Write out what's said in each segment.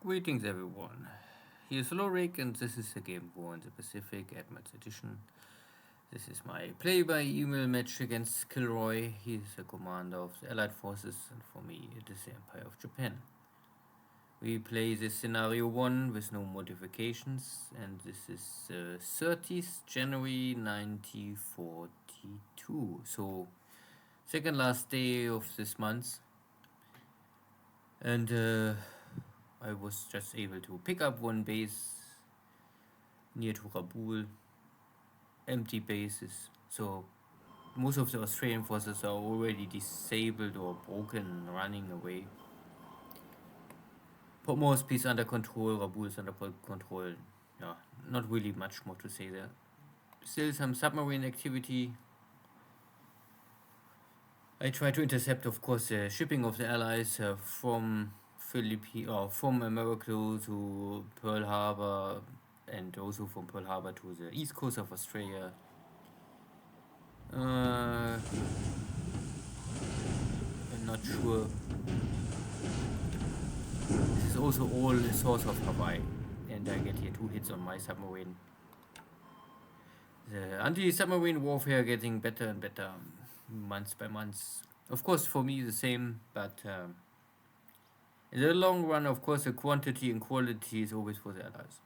Greetings everyone, here's Lodrik and this is the Game War in the Pacific Admirals Edition. This is my play-by-email match against KilRoy. He is the commander of the Allied forces and for me it is the Empire of Japan. We play this scenario 1 with no modifications and this is 30th January 1942, so second last day of this month. And I was just able to pick up one base near to Rabaul, empty bases, so most of the Australian forces are already disabled or broken, running away. Portmore's piece under control, Rabaul is under control. Yeah, not really much more to say there. Still some submarine activity. I try to intercept, of course, the shipping of the Allies from from America to Pearl Harbor, and also from Pearl Harbor to the east coast of Australia. I'm not sure. This is also all the source of Hawaii, and I get here 2 hits on my submarine. The anti-submarine warfare getting better and better, month by month. Of course, for me the same, but in the long run, of course, the quantity and quality is always for the Allies.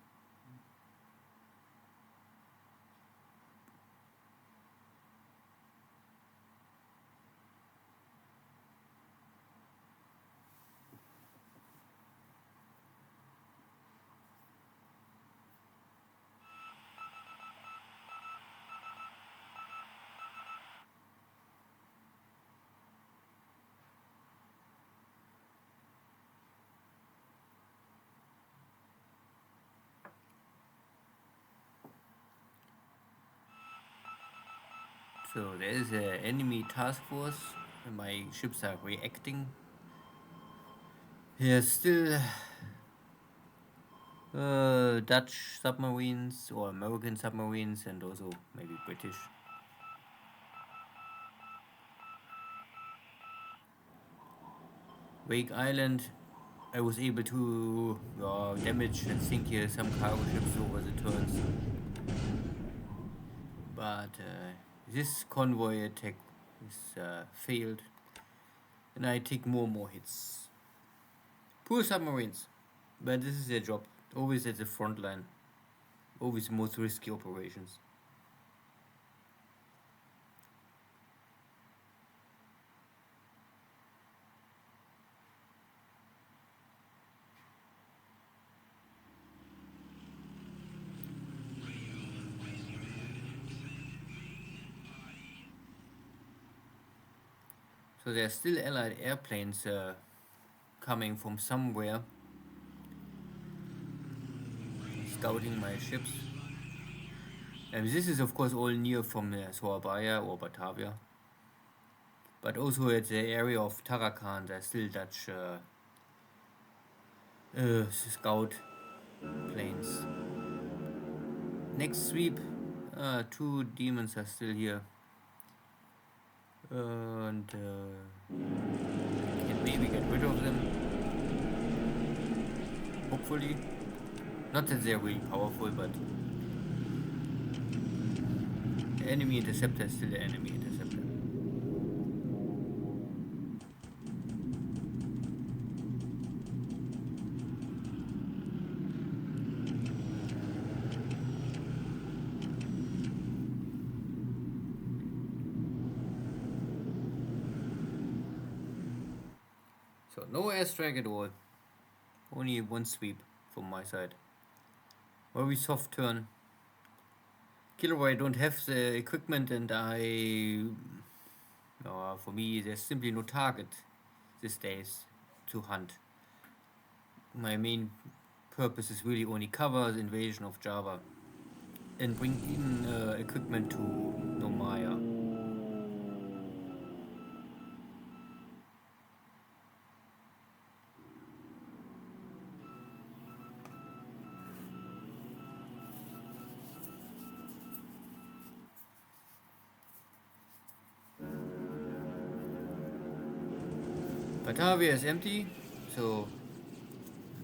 So there is an enemy task force, and my ships are reacting. Here's still Dutch submarines or American submarines, and also maybe British. Wake Island, I was able to damage and sink here some cargo ships over the turns. But this convoy attack is failed, and I take more and more hits. Poor submarines, but this is their job. Always at the front line. Always most risky operations. So there are still Allied airplanes coming from somewhere, scouting my ships. And this is of course all near from Surabaya or Batavia. But also at the area of Tarakan there are still Dutch scout planes. Next sweep, 2 demons are still here. And can maybe get rid of them. Hopefully. Not that they're really powerful, but the enemy interceptor is still the enemy interceptor. So no airstrike at all. Only 1 sweep from my side. Very soft turn. KilRoy don't have the equipment, and for me there's simply no target these days to hunt. My main purpose is really only cover the invasion of Java and bring in equipment to Nomaya. Batavia is empty, so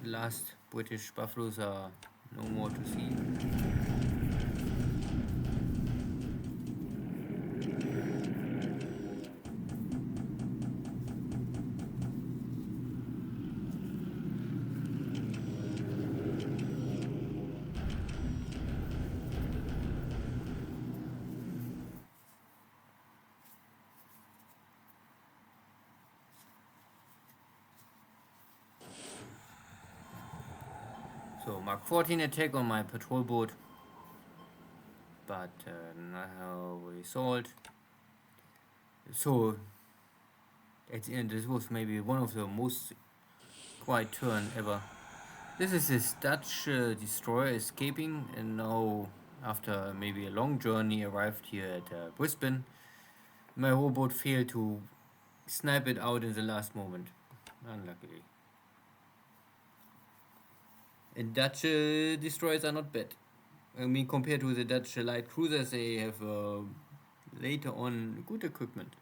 last British buffaloes are no more to see. So Mark 14 attack on my patrol boat, but no result. So at the end, this was maybe one of the most quiet turn ever. This is this Dutch destroyer escaping, and now after maybe a long journey arrived here at Brisbane. My rowboat failed to snipe it out in the last moment, unluckily. And Dutch destroyers are not bad. I mean, compared to the Dutch light cruisers, they have later on good equipment.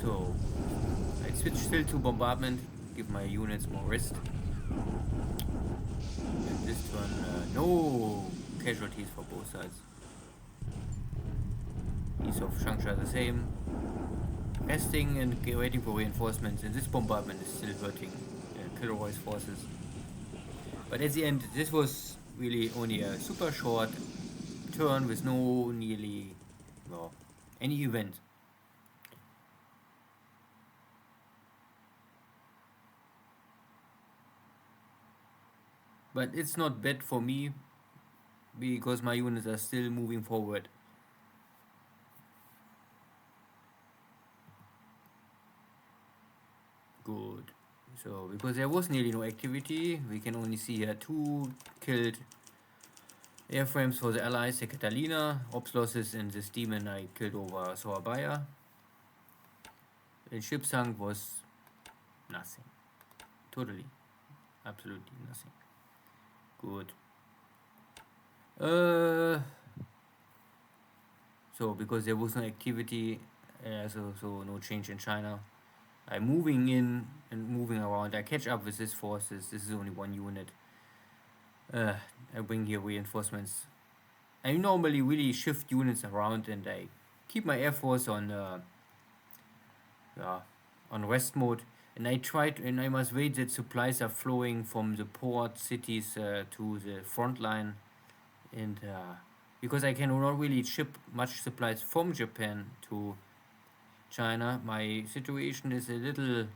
So I switch still to bombardment, give my units more rest. And this turn, no casualties for both sides. East of Changsha the same. Resting and waiting for reinforcements, and this bombardment is still hurting KilRoy's forces. But at the end, this was really only a super short turn with no nearly, well, any event. But it's not bad for me because my units are still moving forward. Good. So because there was nearly no activity, we can only see here 2 killed airframes for the Allies, the Catalina, ops losses, and this demon I killed over Surabaya. And ship sunk was nothing. Totally. Absolutely nothing. Good. So because there was no activity, so no change in China, I'm moving in and moving around. I catch up with these forces. This is only one unit. I bring here reinforcements. I normally really shift units around, and I keep my air force on rest mode. And I must wait that supplies are flowing from the port cities to the front line, and because I cannot really ship much supplies from Japan to China, my situation is a little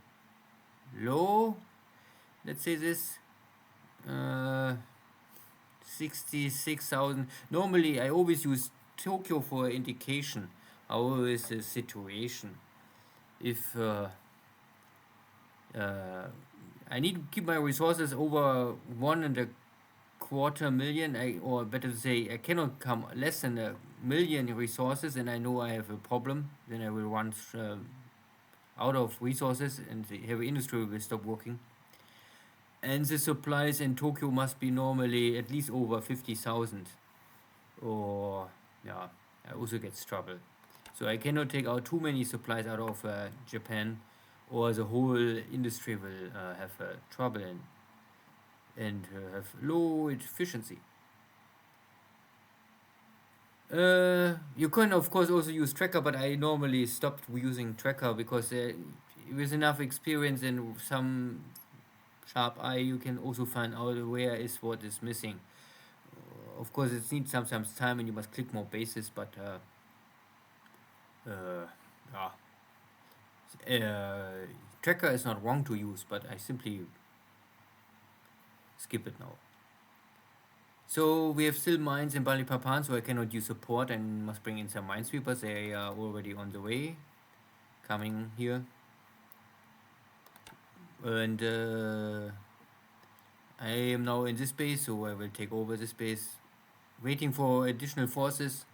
low. Let's say this. 66,000. Normally, I always use Tokyo for indication. How is the situation? If I need to keep my resources over 1.25 million, or better to say, I cannot come less than 1 million resources, and I know I have a problem. Then I will run out of resources, and the heavy industry will stop working. And the supplies in Tokyo must be normally at least over 50,000, or I also get trouble. So I cannot take out too many supplies out of Japan, or the whole industry will have trouble and have low efficiency. You can of course also use tracker, but I normally stopped using tracker because with enough experience and some sharp eye, you can also find out where is what is missing. Of course, it needs sometimes time, and you must click more bases, but tracker is not wrong to use, but I simply skip it now. So we have still mines in Balikpapan, so I cannot use support and must bring in some minesweepers. They are already on the way, coming here. And I am now in this base, so I will take over this base, waiting for additional forces.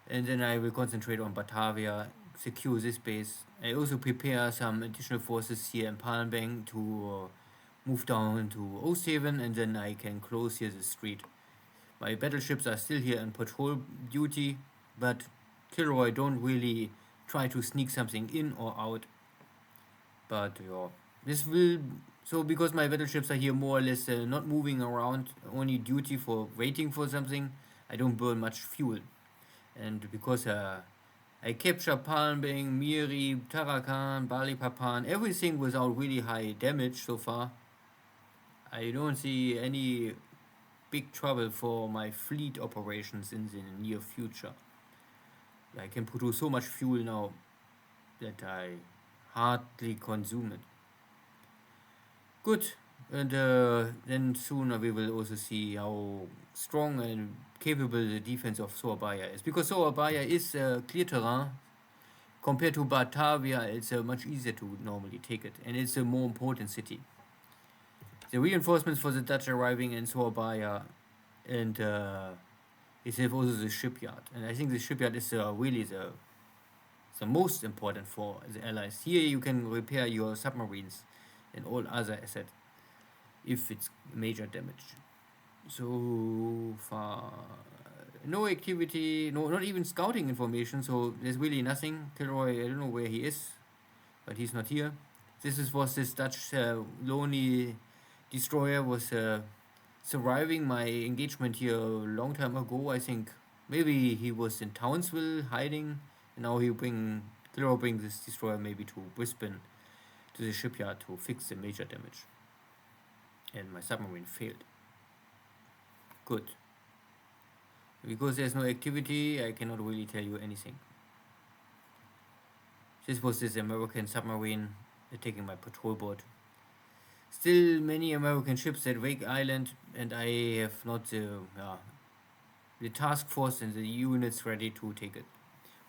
And then I will concentrate on Batavia, secure this base. I also prepare some additional forces here in Palembang to move down to Oosthaven, and then I can close here the street. My battleships are still here in patrol duty, but KilRoy don't really try to sneak something in or out. But yeah, this will, so because my battleships are here more or less not moving around, only duty for waiting for something, I don't burn much fuel. And because I capture Palmbang, Miri, Tarakan, Balikpapan, everything without really high damage so far, I don't see any big trouble for my fleet operations in the near future. I can produce so much fuel now that I hardly consume it. Good. And then soon we will also see how strong and capable the defense of Surabaya is. Because Surabaya is clear terrain. Compared to Batavia, it's much easier to normally take it. And it's a more important city. The reinforcements for the Dutch arriving in Surabaya and is also the shipyard. And I think the shipyard is really the most important for the Allies. Here you can repair your submarines and all other assets if it's major damage. So far, no activity, no, not even scouting information. So there's really nothing. KilRoy, I don't know where he is, but he's not here. Was this Dutch lonely destroyer was surviving my engagement here a long time ago. I think maybe he was in Townsville hiding, and now KilRoy bring this destroyer maybe to Brisbane to the shipyard to fix the major damage. And my submarine failed. Good. Because there's no activity, I cannot really tell you anything. This was this American submarine attacking my patrol boat. Still many American ships at Wake Island, and I have not the task force and the units ready to take it.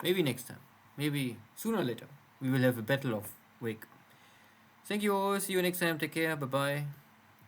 Maybe next time. Maybe sooner or later. We will have a battle of Wake. Thank you all. See you next time. Take care. Bye bye.